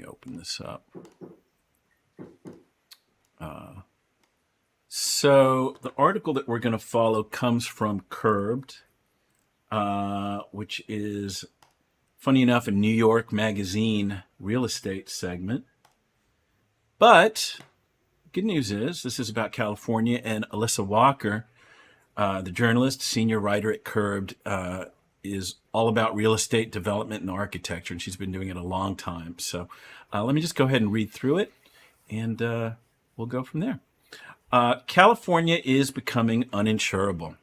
open this up. So the article that we're going to follow comes from Curbed, which is, funny enough, a New York Magazine real estate segment. But good news is this is about California, and Alyssa Walker, the journalist, senior writer at Curbed, is all about real estate development and architecture, and she's been doing it a long time. So let me just go ahead and read through it, and we'll go from there. California is becoming uninsurable.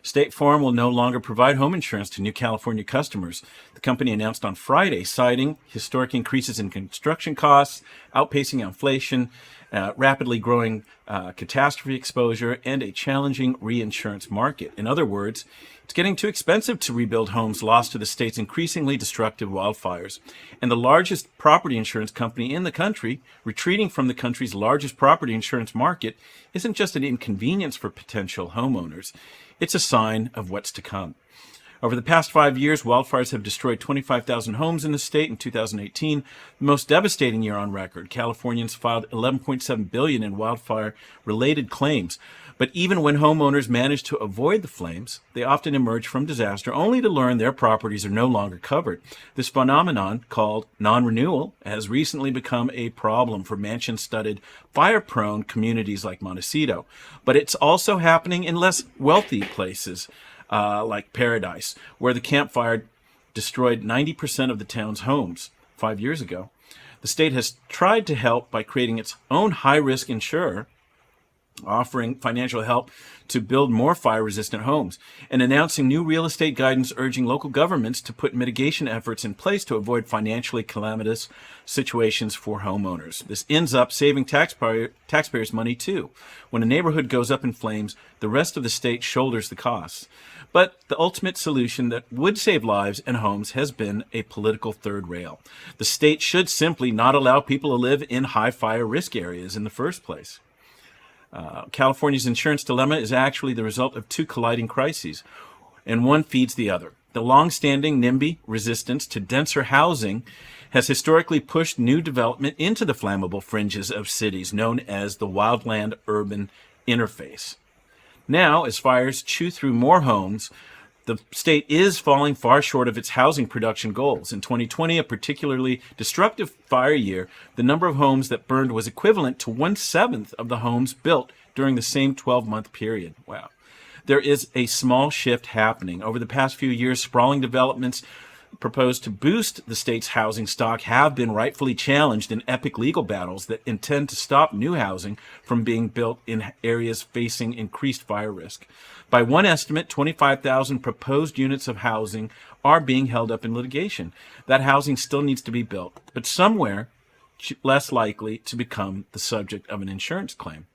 State Farm will no longer provide home insurance to new California customers. The company announced on Friday, citing historic increases in construction costs, outpacing inflation, rapidly growing catastrophe exposure, and a challenging reinsurance market. In other words, it's getting too expensive to rebuild homes lost to the state's increasingly destructive wildfires. And the largest property insurance company in the country, retreating from the country's largest property insurance market, isn't just an inconvenience for potential homeowners. It's a sign of what's to come. Over the past 5 years, wildfires have destroyed 25,000 homes in the state. In 2018, the most devastating year on record. Californians filed $11.7 billion in wildfire-related claims. But even when homeowners manage to avoid the flames, they often emerge from disaster only to learn their properties are no longer covered. This phenomenon, called non-renewal, has recently become a problem for mansion-studded, fire-prone communities like Montecito. But it's also happening in less wealthy places, like Paradise, where the Camp Fire destroyed 90% of the town's homes 5 years ago. The state has tried to help by creating its own high-risk insurer, offering financial help to build more fire-resistant homes, and announcing new real estate guidance urging local governments to put mitigation efforts in place to avoid financially calamitous situations for homeowners. This ends up saving taxpayers money too. When a neighborhood goes up in flames, the rest of the state shoulders the costs. But the ultimate solution that would save lives and homes has been a political third rail. The state should simply not allow people to live in high fire risk areas in the first place. California's insurance dilemma is actually the result of two colliding crises, and one feeds the other. The long-standing NIMBY resistance to denser housing has historically pushed new development into the flammable fringes of cities, known as the wildland-urban interface. Now, as fires chew through more homes, the state is falling far short of its housing production goals. In 2020, a particularly destructive fire year, the number of homes that burned was equivalent to 1/7 of the homes built during the same 12-month period. Wow. There is a small shift happening. Over the past few years, sprawling developments proposed to boost the state's housing stock have been rightfully challenged in epic legal battles that intend to stop new housing from being built in areas facing increased fire risk. By one estimate, 25,000 proposed units of housing are being held up in litigation. That housing still needs to be built, but somewhere less likely to become the subject of an insurance claim.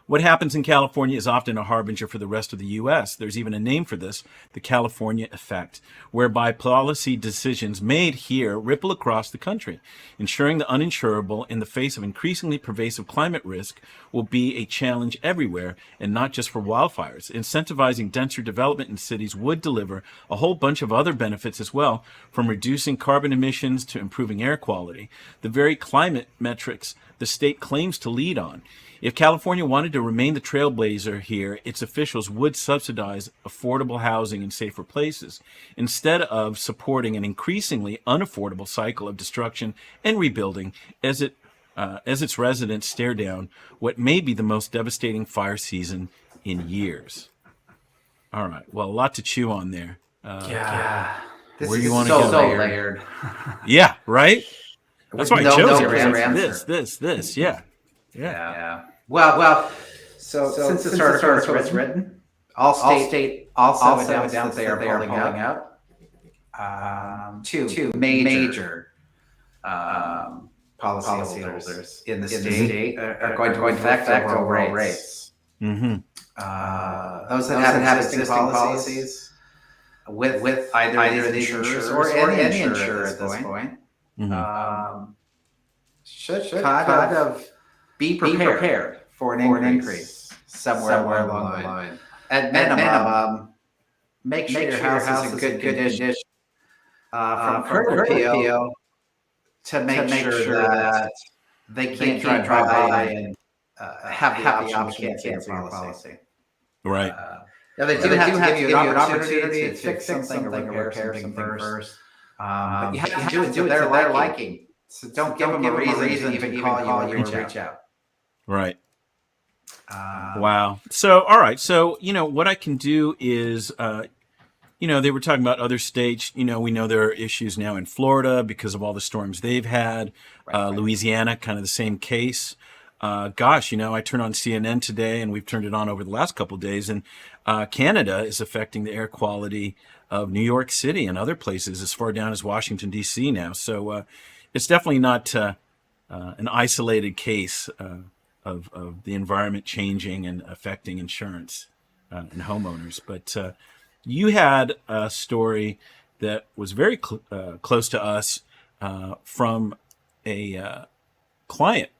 What happens in California is often a harbinger for the rest of the U.S. There's even a name for this, the California effect, whereby policy decisions made here ripple across the country. Ensuring the uninsurable in the face of increasingly pervasive climate risk will be a challenge everywhere, and not just for wildfires. Incentivizing denser development in cities would deliver a whole bunch of other benefits as well, from reducing carbon emissions to improving air quality, the very climate metrics the state claims to lead on. If California wanted to remain the trailblazer here, its officials would subsidize affordable housing in safer places, instead of supporting an increasingly unaffordable cycle of destruction and rebuilding as its residents stare down what may be the most devastating fire season in years. All right, well, a lot to chew on there. This where is you want to so go? layered. Yeah, right? That's why I chose it. This. Yeah. Well. So since this article was written, Allstate also announced that they are pulling out two major policyholders in the state are going to affect overall rates. Mm-hmm. Those that have existing policies with either the insurers or any insurer at this point should kind of be prepared for an increase somewhere along the line. At minimum, make sure your house is in good condition. From current appeal, to make sure that they can't drive by and have the option to cancel your policy. Right. Now they do have to give you an opportunity to fix something or repair something first. But you have to do it to their liking. So don't give them a reason to even call you or reach out. Right. Wow. So, all right. So, what I can do is, they were talking about other states. We know there are issues now in Florida because of all the storms they've had. Louisiana, kind of the same case. I turned on CNN today, and we've turned it on over the last couple of days, and Canada is affecting the air quality of New York City and other places as far down as Washington, D.C. now. So it's definitely not an isolated case of the environment changing and affecting insurance and homeowners. But you had a story that was very close to us from a client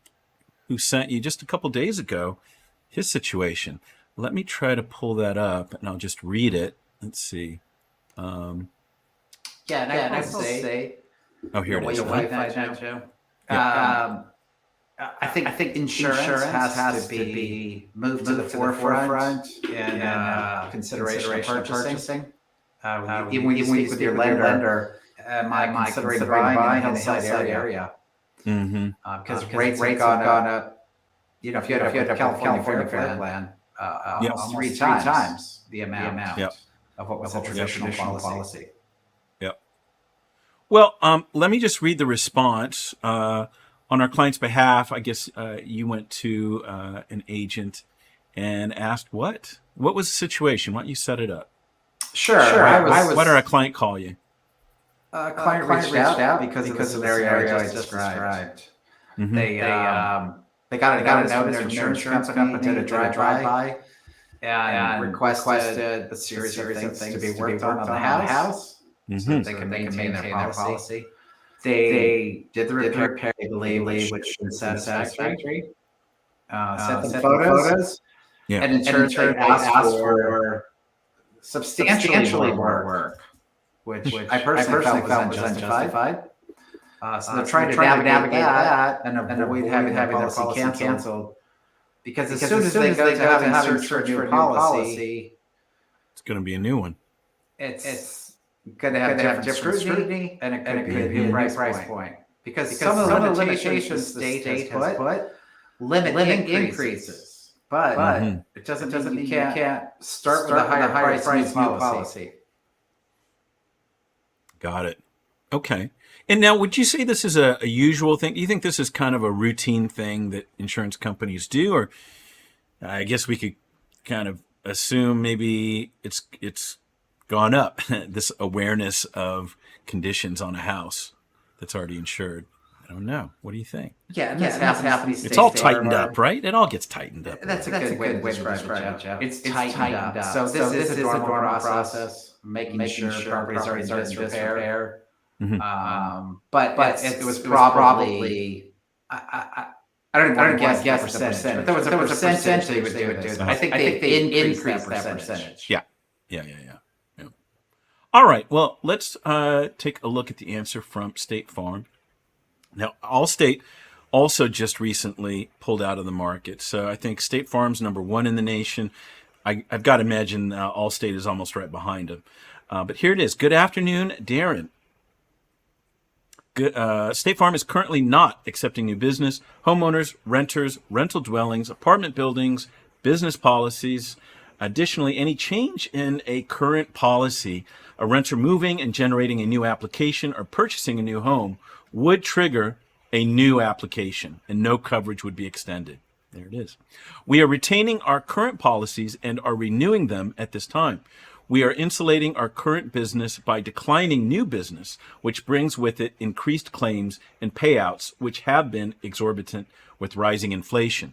who sent you just a couple days ago his situation. Let me try to pull that up, and I'll just read it. Let's see. And I will say, oh, here it is. Joe. I think insurance has to be moved to the forefront in consideration of purchasing. Even when you speak with your lender, am I considering buying in the Hillside area? Because rates have gone up. If you had a California Fair Plan, almost three times the amount of what was a traditional policy. Yep. Well, let me just read the response. On our client's behalf, I guess you went to an agent and asked what? What was the situation? Why don't you set it up? Sure. Why did our client call you? Client reached out because of the scenario I just described. Mm-hmm. They got a notice from their insurance company, did a drive-by, and requested a series of things to be worked on the house so that they can maintain their policy. They did the repair, they believe, which was satisfactory. Sent them photos, and insurance asked for substantially more work, which I personally felt was unjustified. So they're trying to navigate that and avoid having their policy canceled. Because as soon as they go to having search for a new policy, it's going to be a new one. It's going to have different scrutiny, and it could be a new price point. Because some of the limitations the state has put limit increases. But it doesn't mean you can't start with a higher price new policy. Got it. Okay. And now, would you say this is a usual thing? Do you think this is kind of a routine thing that insurance companies do? Or I guess we could kind of assume maybe it's gone up, this awareness of conditions on a house that's already insured. I don't know. What do you think? Yeah, this happens. It's all tightened up, right? It all gets tightened up. That's a good way to describe it, Joe. It's tightened up. So this is a normal process, making sure properties are in disrepair. But it was probably I don't guess the percentage, but there was a percentage they would do this. I think they increased that percentage. Yeah. All right. Well, let's take a look at the answer from State Farm. Now, Allstate also just recently pulled out of the market. So I think State Farm's number one in the nation. I've got to imagine Allstate is almost right behind them. But here it is. Good afternoon, Darren. State Farm is currently not accepting new business. Homeowners, renters, rental dwellings, apartment buildings, business policies. Additionally, any change in a current policy, a renter moving and generating a new application or purchasing a new home would trigger a new application and no coverage would be extended. There it is. We are retaining our current policies and are renewing them at this time. We are insulating our current business by declining new business, which brings with it increased claims and payouts, which have been exorbitant with rising inflation.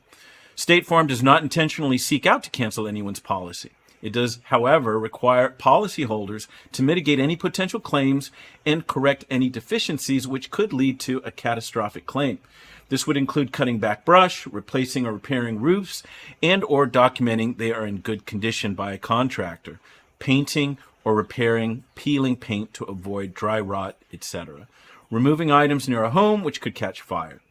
State Farm does not intentionally seek out to cancel anyone's policy. It does, however, require policyholders to mitigate any potential claims and correct any deficiencies which could lead to a catastrophic claim. This would include cutting back brush, replacing or repairing roofs, and or documenting they are in good condition by a contractor, painting or repairing, peeling paint to avoid dry rot, etc. removing items near a home which could catch fire.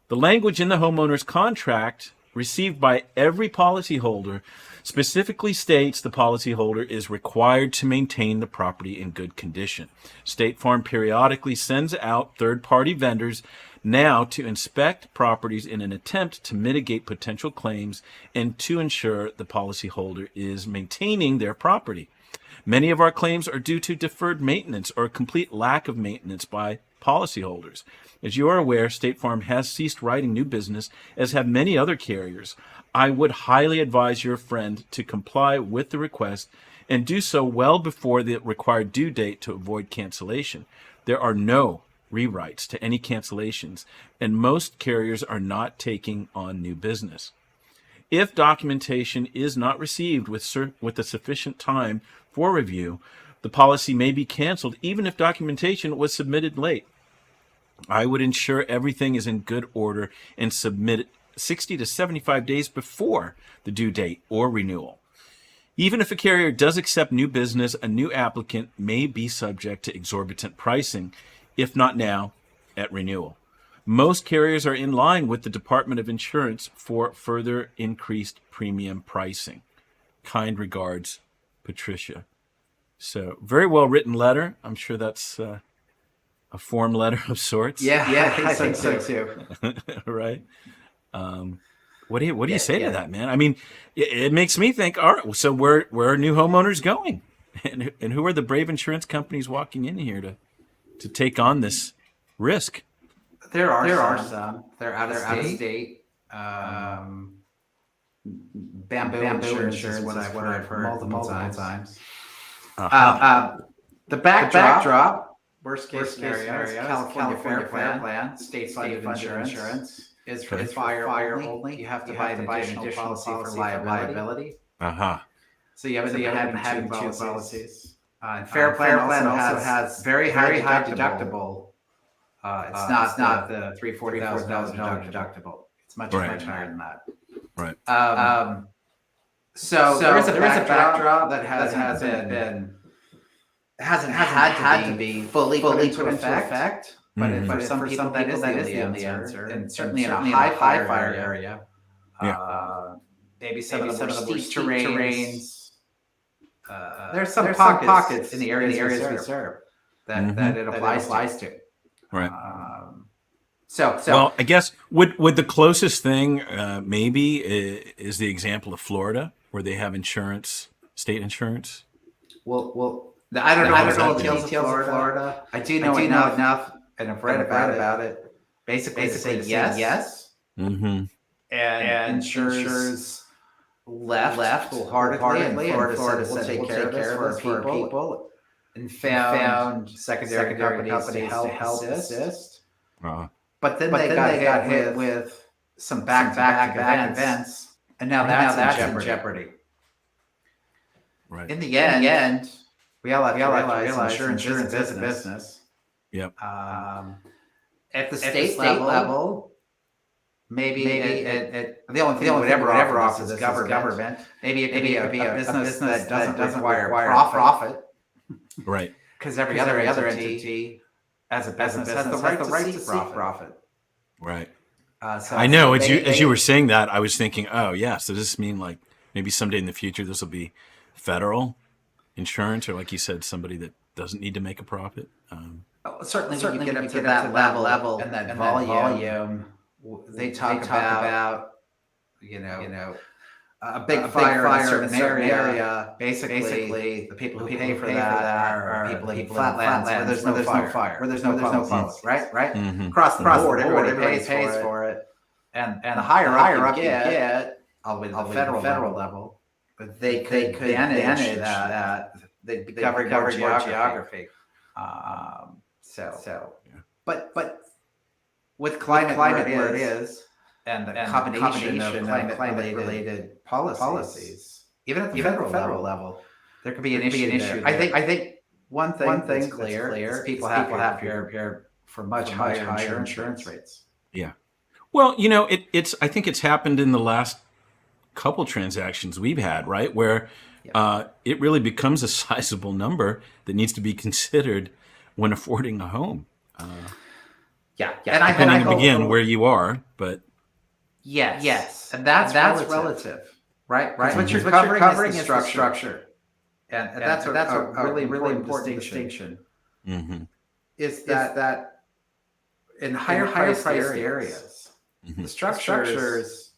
The language in the homeowner's contract received by every policyholder specifically states the policyholder is required to maintain the property in good condition. State Farm periodically sends out third-party vendors now to inspect properties in an attempt to mitigate potential claims and to ensure the policyholder is maintaining their property. Many of our claims are due to deferred maintenance or a complete lack of maintenance by policyholders. As you are aware, State Farm has ceased writing new business, as have many other carriers. I would highly advise your friend to comply with the request and do so well before the required due date to avoid cancellation. There are no rewrites to any cancellations, and most carriers are not taking on new business. If documentation is not received with a sufficient time for review, the policy may be canceled even if documentation was submitted late. I would ensure everything is in good order and submit it 60 to 75 days before the due date or renewal. Even if a carrier does accept new business, a new applicant may be subject to exorbitant pricing, if not now, at renewal. Most carriers are in line with the Department of Insurance for further increased premium pricing. Kind regards, Patricia. So, very well written letter. I'm sure that's a form letter of sorts. Yeah, I think so too. Right. What do you say to that, man? I mean, it makes me think, all right, so where are new homeowners going? And who are the brave insurance companies walking in here to take on this risk? There are some. They're out of state. Bamboo insurance is what I've heard multiple times. The backdrop, worst case scenario, California Fair Plan, state-funded insurance is for fire only. You have to buy an additional policy for liability. So you have having two policies. And Fair Plan also has very high deductible. It's not the $4,000 deductible. It's much higher than that. Right. So there is a backdrop that hasn't had to be fully put into effect. But for some people that is the answer. And certainly in a high fire area. Maybe some of the steep terrains. There's some pockets in the areas we serve that it applies to. Right. So well, I guess would the closest thing maybe is the example of Florida, where they have insurance, state insurance. Well, I don't know the details of Florida. I do know enough, and I've read about it. Basically say yes. Mm-hmm. And insurers left wholeheartedly. Florida said we'll take care of this for our people, and found secondary companies to help assist. But then they got hit with some back-to-back events, and now that's in jeopardy. Right. In the end, we all have to realize insurance is a business. Yep. At the state level, maybe the only thing that would ever offer this government. Maybe it could be a business that doesn't require profit. Right. Because every other entity as a business has the right to seek profit. Right. So I know. As you were saying that, I was thinking, oh yeah. So does this mean like maybe someday in the future this will be federal insurance, or like you said, somebody that doesn't need to make a profit? Certainly when you get up to that level and that volume, they talk about a big fire in a certain area. Basically, the people who pay for that are people in flatlands where there's no fire, where there's no policies, right? Mm-hmm. Across the board, everybody pays for it, and the higher up you get, all the way to the federal level, but they could manage that. They cover more geography. But with climate where it is, and the combination of climate-related policies, even at the federal level, there could be an issue there. I think one thing clear is people have to prepare for much higher insurance rates. Yeah. Well, I think it's happened in the last couple transactions we've had, right? Where it really becomes a sizable number that needs to be considered when affording a home. Yeah. Depending again where you are, but yes. And that's relative. Right? What you're covering is the structure. And that's a really important distinction. mm-hmm. Is that in higher priced areas, the structures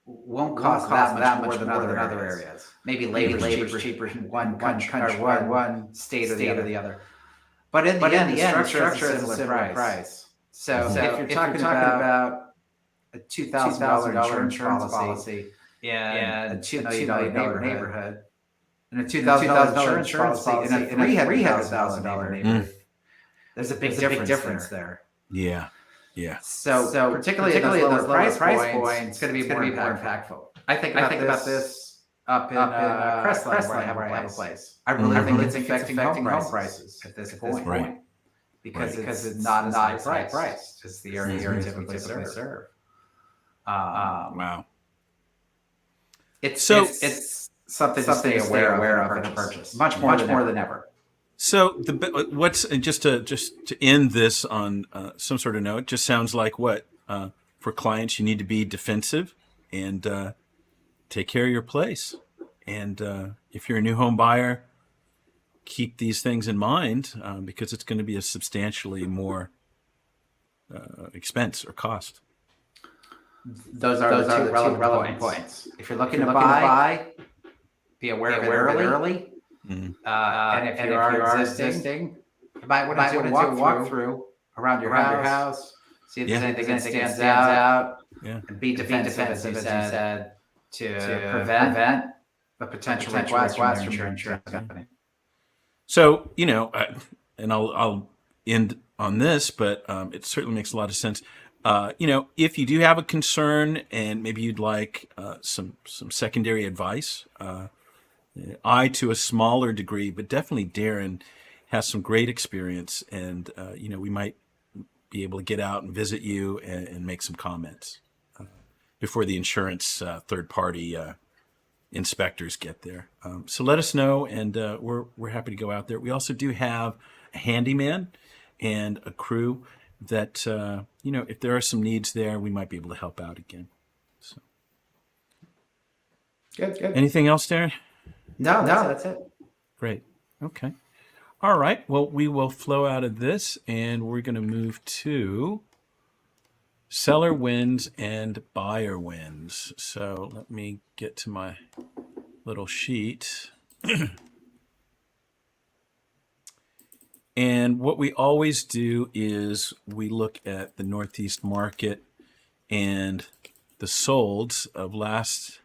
won't cost that much more than other areas. Maybe labor's cheaper in one country, one state or the other. But in the end, the structure is a similar price. So if you're talking about a $2,000 insurance policy in a $2 million neighborhood, and a $2,000 insurance policy in a $300,000 neighborhood, there's a big difference there. Yeah. So particularly at those lower price points, it's going to be more impactful. I think about this up in Crestline, where I have a place. I really think it's affecting home prices at this point. Right. Because it's not as high priced as the area you typically serve. Wow. It's something to stay aware of in a purchase. Much more than ever. So what's just to end this on some sort of note, just sounds like what for clients you need to be defensive and take care of your place. And if you're a new home buyer, keep these things in mind because it's going to be a substantially more expense or cost. Those are the two relevant points. If you're looking to buy, be aware of it early. Mm-hmm. And if you are existing, you might want to do a walk through around your house, see if there's anything that stands out, and be defensive, as you said, to prevent a potential request from your insurance company. So, and I'll end on this, but it certainly makes a lot of sense. If you do have a concern and maybe you'd like some secondary advice, I to a smaller degree, but definitely Darren has some great experience, and we might be able to get out and visit you and make some comments before the insurance third-party inspectors get there. So let us know, and we're happy to go out there. We also do have a handyman and a crew that if there are some needs there, we might be able to help out again. So, good. Anything else, Darren? No, that's it. Great. Okay. All right. Well, we will flow out of this, and we're going to move to seller wins and buyer wins. So let me get to my little sheet. And what we always do is we look at the Northeast market and the solds of last